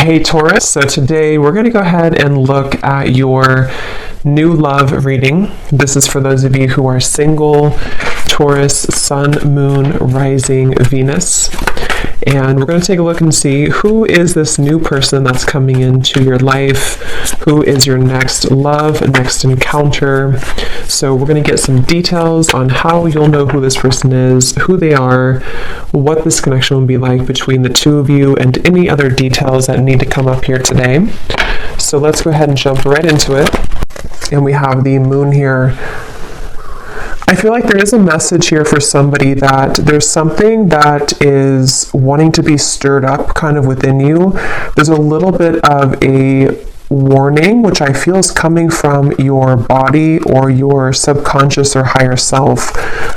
Hey Taurus, so today we're going to go ahead and look at your new love reading. This is for those of you who are single, Taurus, Sun, Moon, Rising, Venus. And we're going to take a look and see who is this new person that's coming into your life, who is your next love, next encounter. So we're going to get some details on how you'll know who this person is, who they are, what this connection will be like between the two of you, and any other details that need to come up here today. So let's go ahead and jump right into it. And we have the moon here. I feel like there is a message here for somebody that there's something that is wanting to be stirred up kind of within you. There's a little bit of a warning, which I feel is coming from your body or your subconscious or higher self.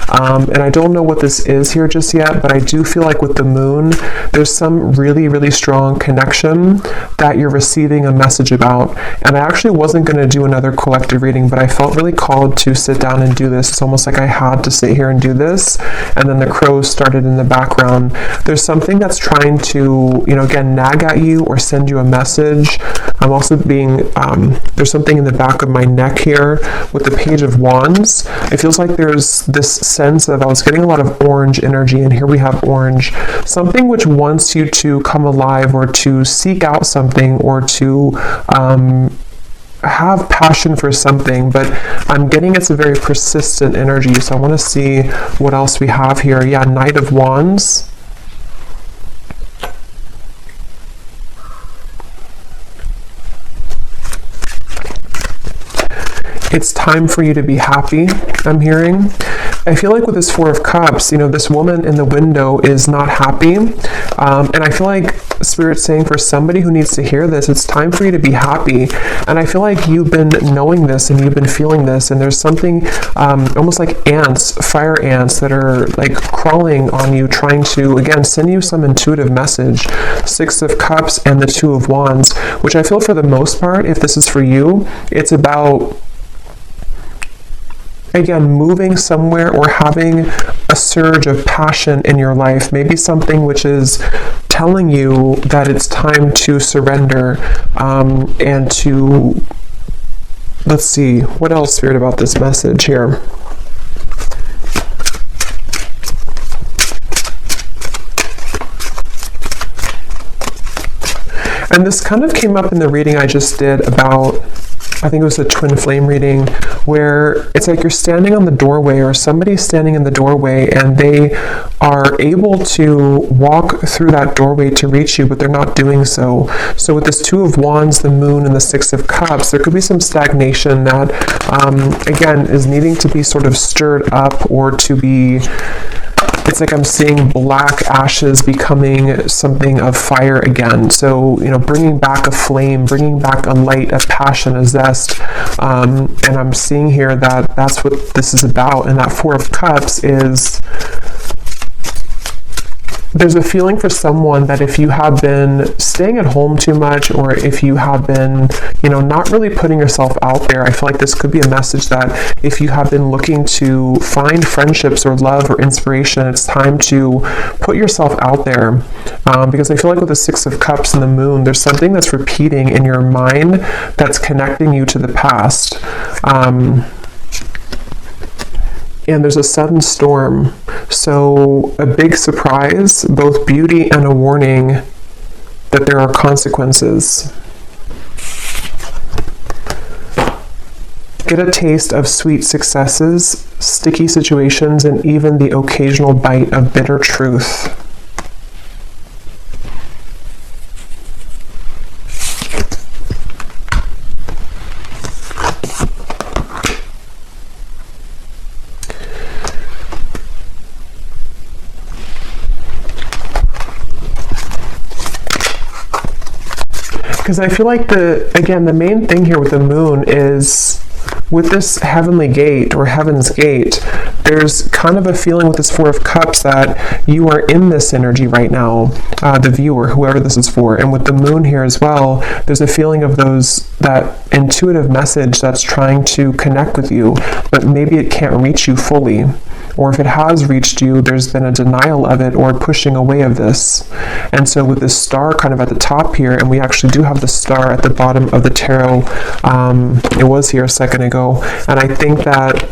And I don't know what this is here just yet, but I do feel like with the moon, there's some really, really strong connection that you're receiving a message about. And I actually wasn't going to do another collective reading, but I felt really called to sit down and do this. It's almost like I had to sit here and do this. And then the crows started in the background. There's something that's trying to, again, nag at you or send you a message. I'm also there's something in the back of my neck here with the Page of Wands. It feels like there's this sense of, I was getting a lot of orange energy, and here we have orange. Something which wants you to come alive or to seek out something or to have passion for something, but I'm getting it's a very persistent energy. So I want to see what else we have here. Yeah, Knight of Wands. It's time for you to be happy, I'm hearing. I feel like with this Four of Cups, this woman in the window is not happy. And I feel like Spirit's saying for somebody who needs to hear this, it's time for you to be happy. And I feel like you've been knowing this and you've been feeling this, and there's something almost like ants, fire ants that are like crawling on you, trying to, again, send you some intuitive message. Six of Cups and the Two of Wands, which I feel for the most part, if this is for you, it's about, again, moving somewhere or having a surge of passion in your life, maybe something which is telling you that it's time to surrender and to, let's see, what else, Spirit, about this message here? And this kind of came up in the reading I just did about, I think it was the twin flame reading, where it's like you're standing on the doorway or somebody's standing in the doorway and they are able to walk through that doorway to reach you, but they're not doing so. So with this Two of Wands, the moon, and the Six of Cups, there could be some stagnation that, again, is needing to be sort of stirred up or to be... It's like I'm seeing black ashes becoming something of fire again. So, bringing back a flame, bringing back a light, a passion, a zest. And I'm seeing here that that's what this is about. And that Four of Cups is... There's a feeling for someone that if you have been staying at home too much, or if you have been, not really putting yourself out there, I feel like this could be a message that if you have been looking to find friendships or love or inspiration, it's time to put yourself out there. Because I feel like with the Six of Cups and the moon, there's something that's repeating in your mind that's connecting you to the past. And there's a sudden storm. So a big surprise, both beauty and a warning that there are consequences. Get a taste of sweet successes, sticky situations, and even the occasional bite of bitter truth. Because I feel like the main thing here with the moon is with this heavenly gate or heaven's gate, there's kind of a feeling with this Four of Cups that you are in this energy right now, the viewer, whoever this is for. And with the moon here as well, there's a feeling of that intuitive message that's trying to connect with you, but maybe it can't reach you fully. or if it has reached you, there's been a denial of it or pushing away of this. And so with this star kind of at the top here, and we actually do have the star at the bottom of the tarot, it was here a second ago, and I think that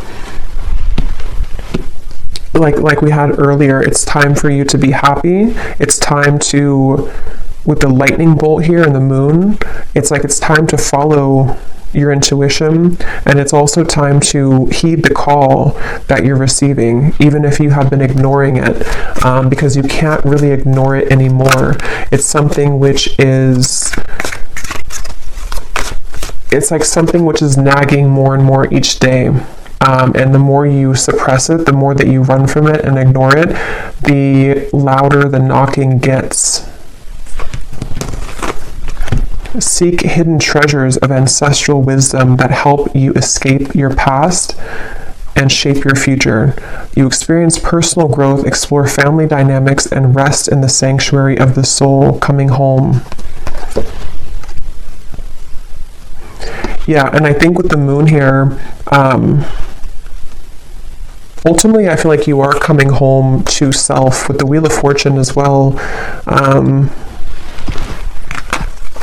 like we had earlier, it's time for you to be happy. It's time to, with the lightning bolt here and the moon, it's like it's time to follow your intuition, and it's also time to heed the call that you're receiving, even if you have been ignoring it, because you can't really ignore it anymore. It's something which is, it's like something which is nagging more and more each day. And the more you suppress it, the more that you run from it and ignore it, the louder the knocking gets. Seek hidden treasures of ancestral wisdom that help you escape your past and shape your future. You experience personal growth, explore family dynamics, and rest in the sanctuary of the soul coming home. Yeah, and I think with the moon here, ultimately, I feel like you are coming home to self with the Wheel of Fortune as well.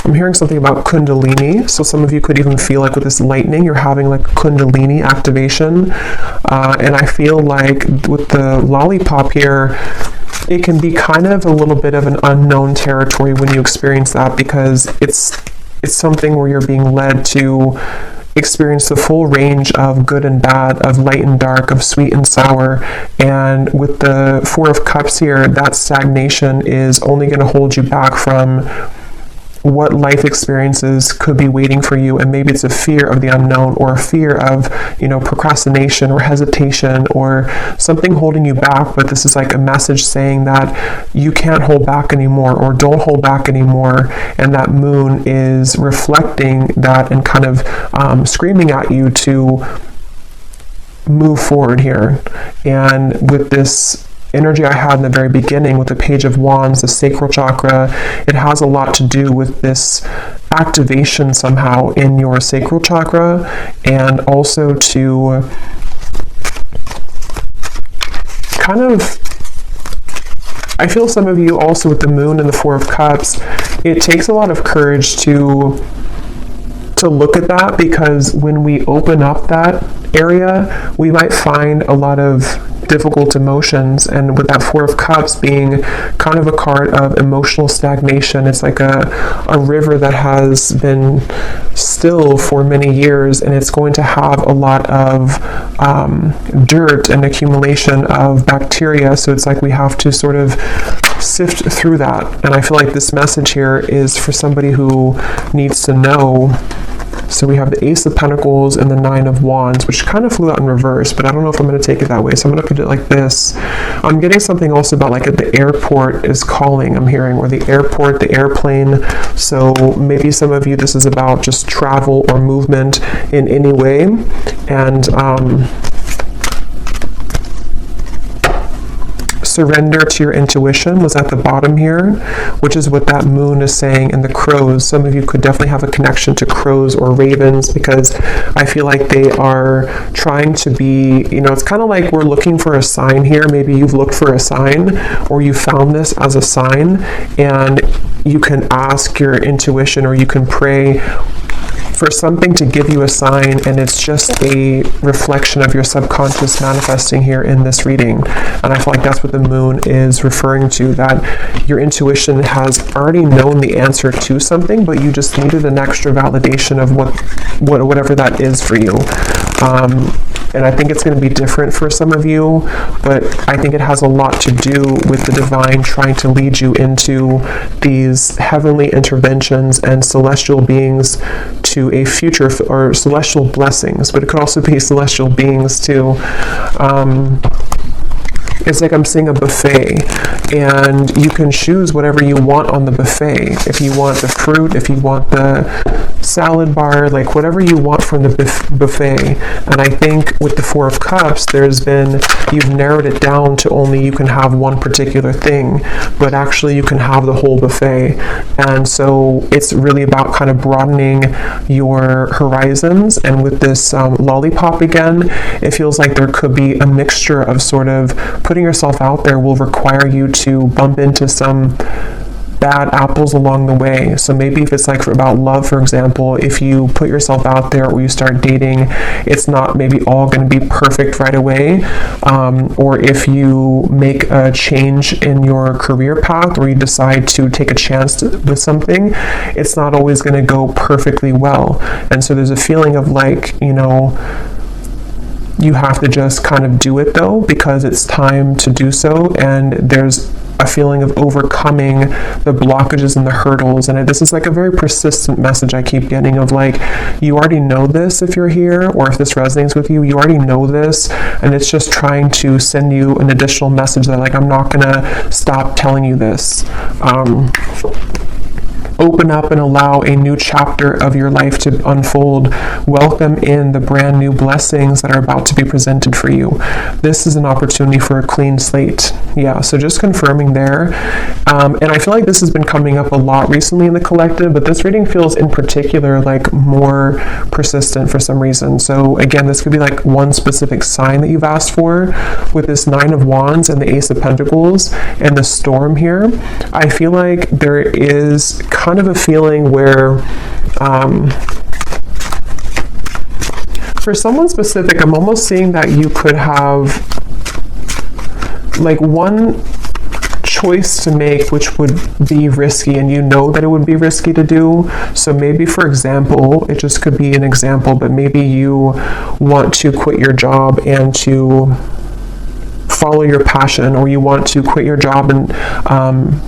I'm hearing something about Kundalini. So some of you could even feel like with this lightning, you're having like Kundalini activation. And I feel like with the lollipop here, it can be kind of a little bit of an unknown territory when you experience that, because it's something where you're being led to experience the full range of good and bad, of light and dark, of sweet and sour. And with the Four of Cups here, that stagnation is only going to hold you back from what life experiences could be waiting for you. And maybe it's a fear of the unknown, or a fear of, procrastination or hesitation or something holding you back. But this is like a message saying that you can't hold back anymore, or don't hold back anymore. And that moon is reflecting that and kind of screaming at you to move forward here. And with this energy I had in the very beginning with the Page of Wands, the sacral chakra, it has a lot to do with this activation somehow in your sacral chakra, and also to kind of, I feel some of you also with the moon and the Four of Cups, it takes a lot of courage to look at that, because when we open up that area, we might find a lot of difficult emotions. And with that Four of Cups being kind of a card of emotional stagnation, it's like a river that has been still for many years, and it's going to have a lot of dirt and accumulation of bacteria. So it's like we have to sort of sift through that. And I feel like this message here is for somebody who needs to know. So we have the Ace of Pentacles and the Nine of Wands, which kind of flew out in reverse, but I don't know if I'm going to take it that way. So I'm going to put it like this. I'm getting something also about like the airport is calling, I'm hearing, or the airport, the airplane. So maybe some of you, this is about just travel or movement in any way. And surrender to your intuition was at the bottom here, which is what that moon is saying. And the crows, some of you could definitely have a connection to crows or ravens, because I feel like they are trying to be, it's kind of like we're looking for a sign here. Maybe you've looked for a sign, or you found this as a sign, and you can ask your intuition, or you can pray for something to give you a sign, and it's just a reflection of your subconscious manifesting here in this reading. And I feel like that's what the moon is referring to, that your intuition has already known the answer to something, but you just needed an extra validation of whatever that is for you. And I think it's going to be different for some of you, but I think it has a lot to do with the divine trying to lead you into these heavenly interventions and celestial beings to a future, or celestial blessings, but it could also be celestial beings too. It's like I'm seeing a buffet, and you can choose whatever you want on the buffet. If you want the fruit, if you want the salad bar, like whatever you want from the buffet. And I think with the Four of Cups, you've narrowed it down to only you can have one particular thing, but actually you can have the whole buffet. And so it's really about kind of broadening your horizons. And with this lollipop again, it feels like there could be a mixture of sort of putting yourself out there will require you to bump into some bad apples along the way. So maybe if it's like about love, for example, if you put yourself out there or you start dating, it's not maybe all going to be perfect right away. Or if you make a change in your career path or you decide to take a chance with something, it's not always going to go perfectly well. And so there's a feeling of like, you have to just kind of do it though, because it's time to do so. And there's a feeling of overcoming the blockages and the hurdles. And this is like a very persistent message I keep getting of like, you already know this if you're here, or if this resonates with you, you already know this. And it's just trying to send you an additional message that like, I'm not gonna stop telling you this. Open up and allow a new chapter of your life to unfold. Welcome in the brand new blessings that are about to be presented for you. This is an opportunity for a clean slate. Yeah, so just confirming there. And I feel like this has been coming up a lot recently in the collective, but this reading feels in particular like more persistent for some reason. So again, this could be like one specific sign that you've asked for. With this Nine of Wands and the Ace of Pentacles and the Storm here, I feel like there is kind of a feeling where for someone specific, I'm almost seeing that you could have like one choice to make which would be risky, and you know that it would be risky to do. So maybe, for example, it just could be an example, but maybe you want to quit your job and to follow your passion, or you want to quit your job and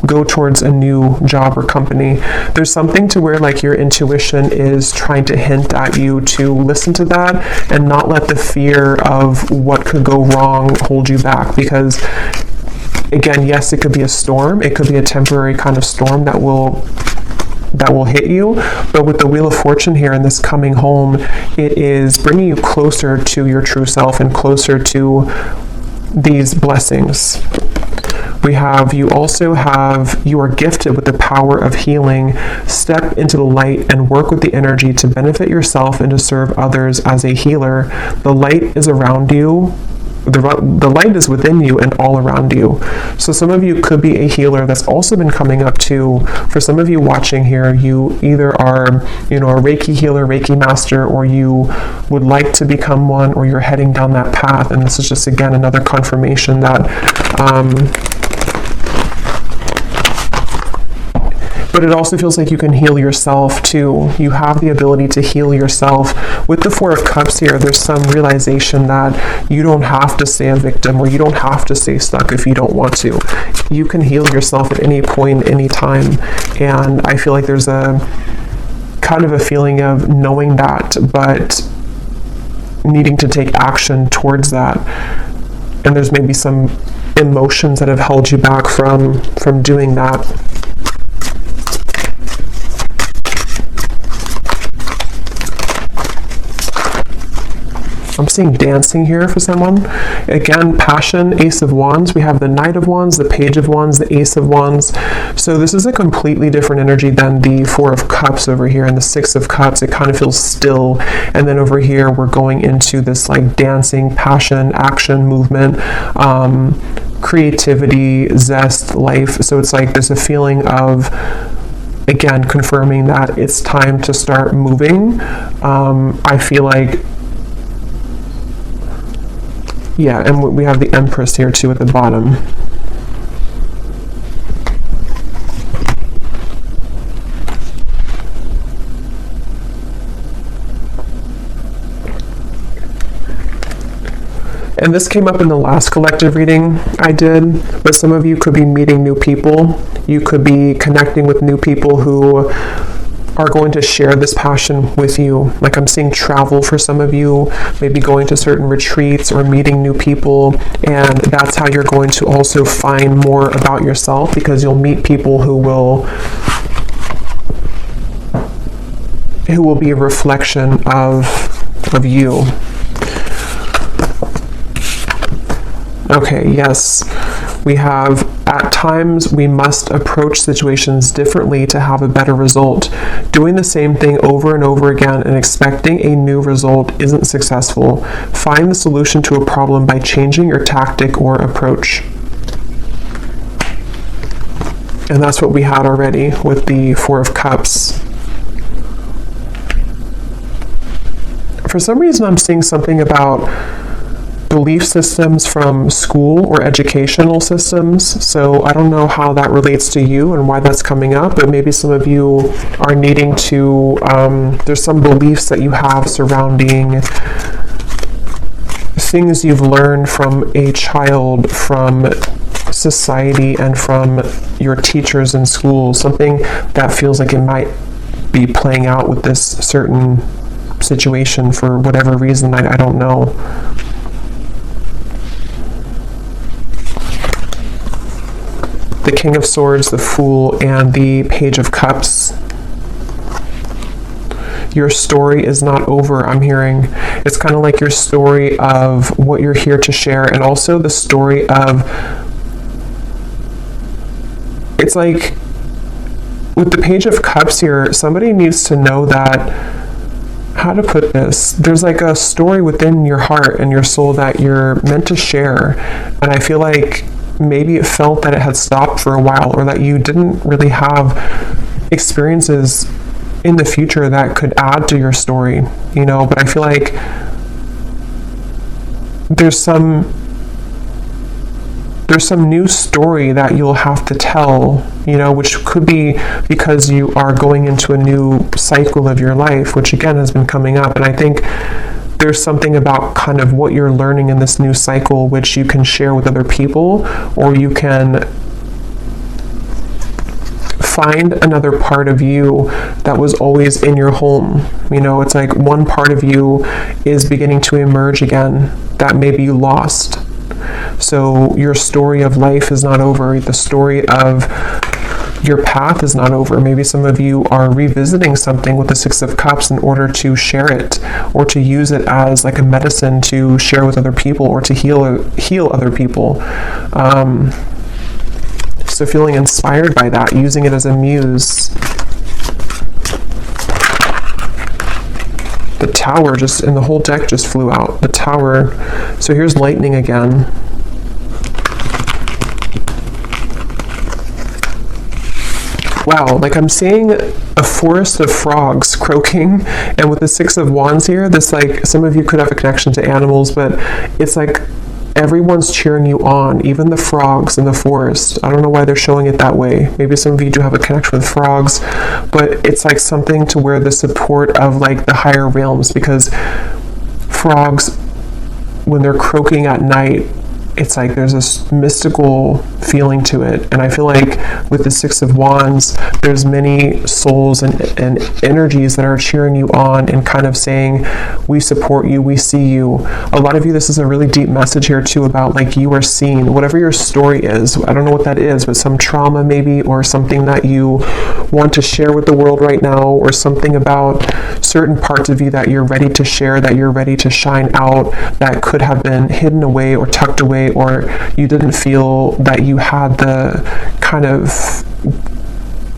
go towards a new job or company. There's something to where like your intuition is trying to hint at you to listen to that and not let the fear of what could go wrong hold you back. Because again, yes, it could be a storm, it could be a temporary kind of storm that will hit you, but with the Wheel of Fortune here and this coming home, it is bringing you closer to your true self and closer to these blessings. You are gifted with the power of healing. Step into the light and work with the energy to benefit yourself and to serve others as a healer. The light is around you. The light is within you and all around you. So some of you could be a healer. That's also been coming up too. For some of you watching here, you either are, a Reiki healer, Reiki master, or you would like to become one, or you're heading down that path. And this is just, again, another confirmation that, but it also feels like you can heal yourself too. You have the ability to heal yourself. With the Four of Cups here, there's some realization that you don't have to stay a victim, or you don't have to stay stuck if you don't want to. You can heal yourself at any point, any time. And I feel like there's a kind of a feeling of knowing that, but needing to take action towards that. And there's maybe some emotions that have held you back from doing that. I'm seeing dancing here for someone. Again, passion, Ace of Wands. We have the Knight of Wands, the Page of Wands, the Ace of Wands. So this is a completely different energy than the Four of Cups over here and the Six of Cups. It kind of feels still. And then over here, we're going into this like dancing, passion, action, movement, creativity, zest, life. So it's like there's a feeling of, again, confirming that it's time to start moving. I feel like, yeah, and we have the Empress here too at the bottom. And this came up in the last collective reading I did, but some of you could be meeting new people. You could be connecting with new people who are going to share this passion with you. Like I'm seeing travel for some of you, maybe going to certain retreats or meeting new people, and that's how you're going to also find more about yourself, because you'll meet people who will who will be a reflection of you. Okay, yes, we have, at times we must approach situations differently to have a better result. Doing the same thing over and over again and expecting a new result isn't successful. Find the solution to a problem by changing your tactic or approach. And that's what we had already with the Four of Cups. For some reason, I'm seeing something about belief systems from school or educational systems. So I don't know how that relates to you and why that's coming up, but maybe some of you are needing to, there's some beliefs that you have surrounding things you've learned from a child, from society, and from your teachers in school. Something that feels like it might be playing out with this certain situation for whatever reason. I don't know. The King of Swords, the Fool, and the Page of Cups. Your story is not over, I'm hearing. It's kind of like your story of what you're here to share, and also the story of, it's like, with the Page of Cups here, somebody needs to know that, how to put this, there's like a story within your heart and your soul that you're meant to share, and I feel like maybe it felt that it had stopped for a while, or that you didn't really have experiences in the future that could add to your story, you know, but I feel like there's some new story that you'll have to tell, you know, which could be because you are going into a new cycle of your life, which again has been coming up, and I think there's something about kind of what you're learning in this new cycle which you can share with other people, or you can find another part of you that was always in your home. You know, it's like one part of you is beginning to emerge again that maybe you lost. So your story of life is not over. The story of your path is not over. Maybe some of you are revisiting something with the Six of Cups in order to share it, or to use it as like a medicine to share with other people, or to heal other people. So feeling inspired by that, using it as a muse. The Tower just, and the whole deck just flew out. The Tower. So here's lightning again. Wow, like I'm seeing a forest of frogs croaking, and with the Six of Wands here, this, like, some of you could have a connection to animals, but it's like everyone's cheering you on, even the frogs in the forest. I don't know why they're showing it that way. Maybe some of you do have a connection with frogs, but it's like something to where the support of like the higher realms, because frogs, when they're croaking at night, it's like there's this mystical feeling to it. And I feel like with the Six of Wands, there's many souls and energies that are cheering you on and kind of saying, we support you, we see you. A lot of you, this is a really deep message here too about like you are seen, whatever your story is. I don't know what that is, but some trauma maybe, or something that you want to share with the world right now, or something about certain parts of you that you're ready to share, that you're ready to shine out, that could have been hidden away or tucked away, or you didn't feel that you had the kind of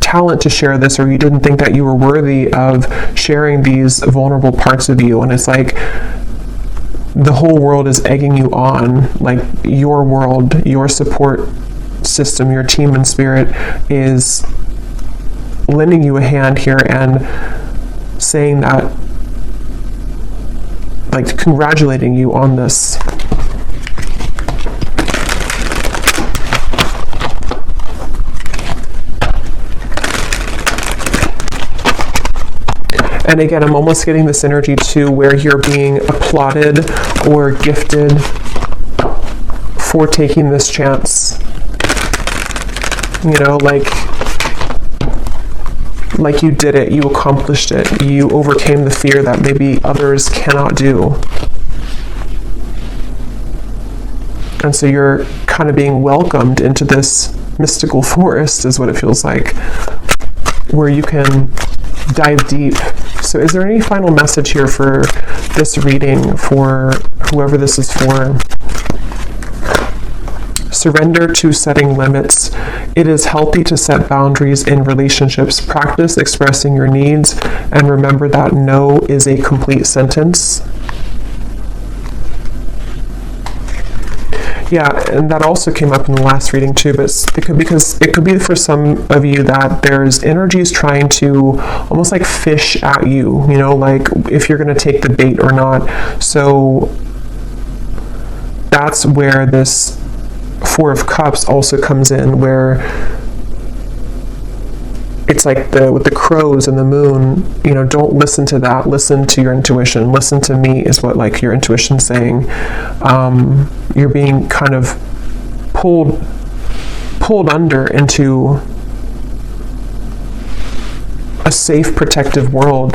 talent to share this, or you didn't think that you were worthy of sharing these vulnerable parts of you. And it's like the whole world is egging you on, like your world, your support system, your team and spirit is lending you a hand here and saying that, like congratulating you on this. And again, I'm almost getting this energy too where you're being applauded or gifted for taking this chance. You know, like you did it, you accomplished it, you overcame the fear that maybe others cannot do. And so you're kind of being welcomed into this mystical forest, is what it feels like, where you can dive deep So is there any final message here for this reading, for whoever this is for? Surrender to setting limits. It is healthy to set boundaries in relationships. Practice expressing your needs, and remember that no is a complete sentence. Yeah, and that also came up in the last reading too, but because it could be for some of you that there's energies trying to almost like fish at you, you know, like if you're going to take the bait or not. So that's where this Four of Cups also comes in, where it's like with the crows and the moon, you know, don't listen to that. Listen to your intuition. Listen to me is what like your intuition's saying. You're being kind of pulled under into a safe, protective world.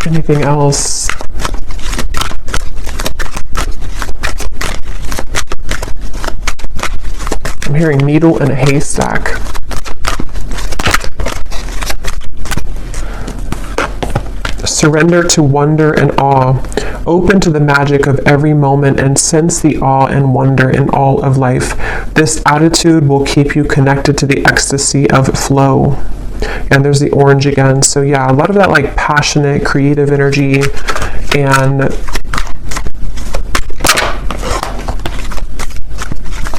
Anything else? I'm hearing needle in a haystack. Surrender to wonder and awe. Open to the magic of every moment and sense the awe and wonder in all of life. This attitude will keep you connected to the ecstasy of flow. And there's the orange again. So yeah, a lot of that like passionate, creative energy, and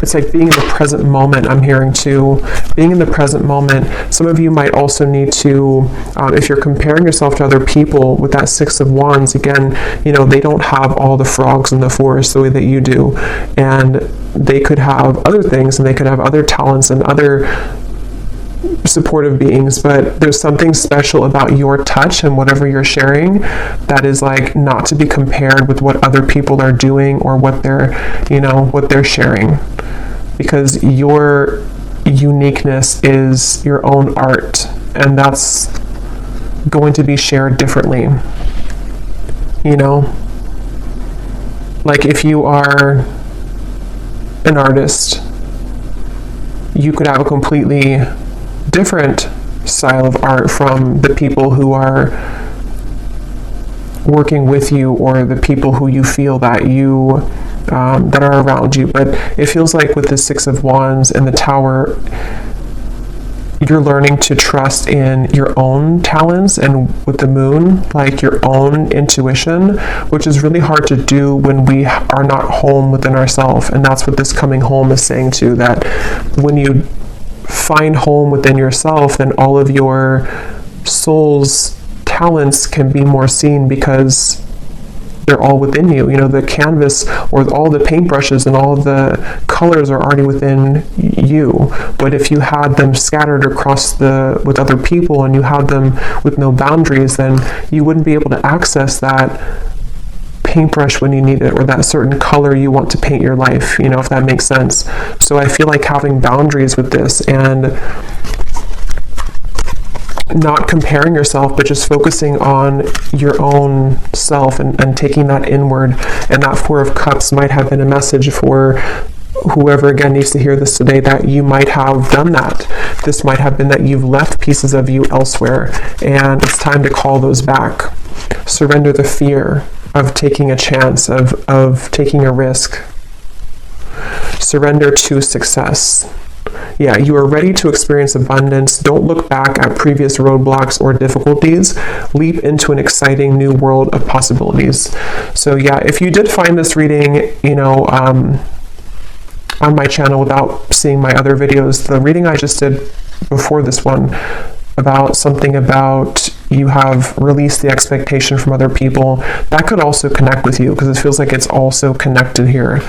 it's like being in the present moment. I'm hearing too, being in the present moment. Some of you might also need to, if you're comparing yourself to other people with that Six of Wands, again, you know, they don't have all the frogs in the forest the way that you do. And they could have other things, and they could have other talents and other supportive beings, but there's something special about your touch and whatever you're sharing that is like not to be compared with what other people are doing or what they're, you know, what they're sharing, because your uniqueness is your own art, and that's going to be shared differently. You know, like if you are an artist, you could have a completely different style of art from the people who are working with you, or the people who you feel that you that are around you. But it feels like with the Six of Wands and the Tower, you're learning to trust in your own talents, and with the Moon, like your own intuition, which is really hard to do when we are not home within ourselves. And that's what this coming home is saying too, that when you find home within yourself, then all of your soul's talents can be more seen, because they're all within you. You know, the canvas or all the paintbrushes and all of the colors are already within you. But if you had them scattered across with other people, and you had them with no boundaries, then you wouldn't be able to access that paintbrush when you need it, or that certain color you want to paint your life, you know, if that makes sense. So I feel like having boundaries with this, and not comparing yourself, but just focusing on your own self, and taking that inward. And that Four of Cups might have been a message for whoever again needs to hear this today, that you might have done that. This might have been that you've left pieces of you elsewhere, and it's time to call those back. Surrender the fear of taking a chance, of taking a risk. Surrender to success. Yeah, you are ready to experience abundance. Don't look back at previous roadblocks or difficulties. Leap into an exciting new world of possibilities. So yeah, if you did find this reading, you know, on my channel without seeing my other videos, the reading I just did before this one about something about you have released the expectation from other people, that could also connect with you, because it feels like it's also connected here.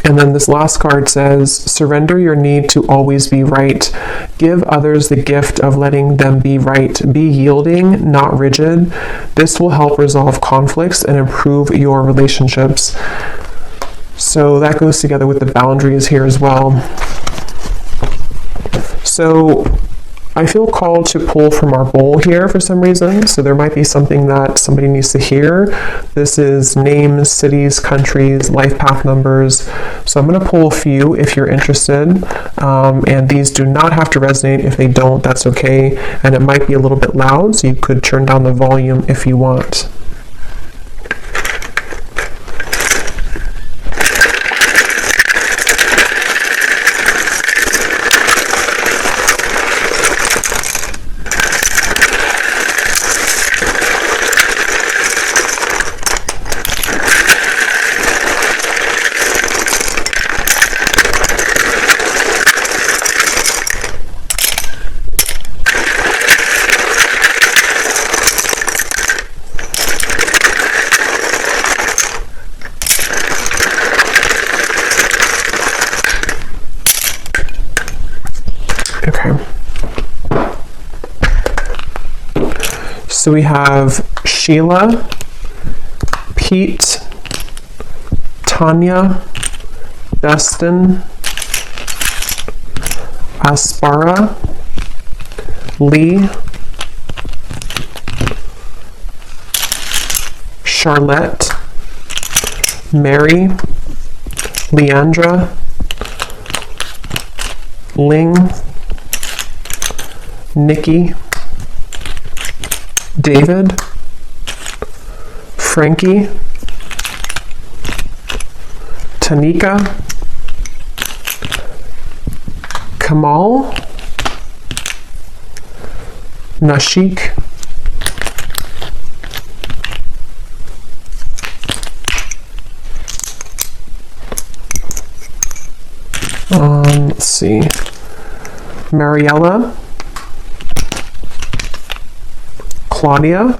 And then this last card says, surrender your need to always be right. Give others the gift of letting them be right. Be yielding, not rigid. This will help resolve conflicts and improve your relationships. So that goes together with the boundaries here as well. So I feel called to pull from our bowl here for some reason, so there might be something that somebody needs to hear. This is names, cities, countries, life path numbers. So I'm going to pull a few if you're interested, and these do not have to resonate. If they don't, that's okay, and it might be a little bit loud, so you could turn down the volume if you want. So we have Sheila, Pete, Tanya, Destin, Aspara, Lee, Charlotte, Mary, Leandra, Ling, Nikki, David, Frankie, Tanika, Kamal, Nashik, let's see, Mariella, Claudia,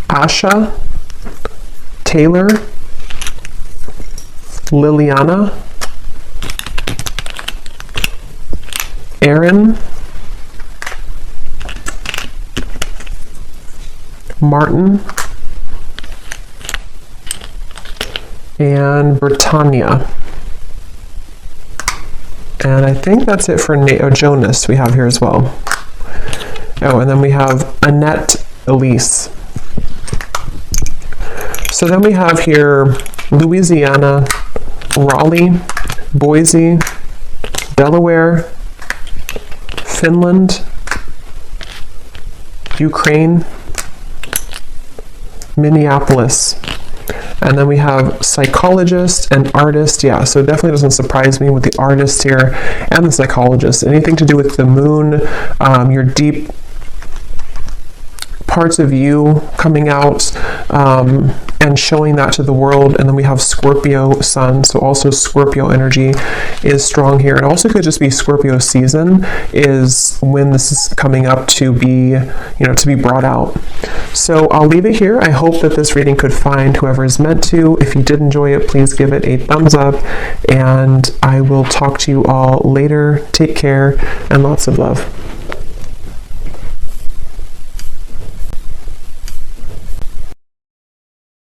Asha, Taylor, Liliana, Aaron, Martin, and Britannia. And I think that's it for Jonas we have here as well. Oh, and then we have Annette Elise. So then we have here Louisiana, Raleigh, Boise, Delaware, Finland, Ukraine, Minneapolis. And then we have psychologist and artist. Yeah, so it definitely doesn't surprise me with the artist here and the psychologist. Anything to do with the moon, your deep parts of you coming out and showing that to the world. And then we have Scorpio sun, so also Scorpio energy is strong here. It also could just be Scorpio season is when this is coming up to be, to be brought out. So I'll leave it here. I hope that this reading could find whoever is meant to. If you did enjoy it, please give it a thumbs up, and I will talk to you all later. Take care and lots of love.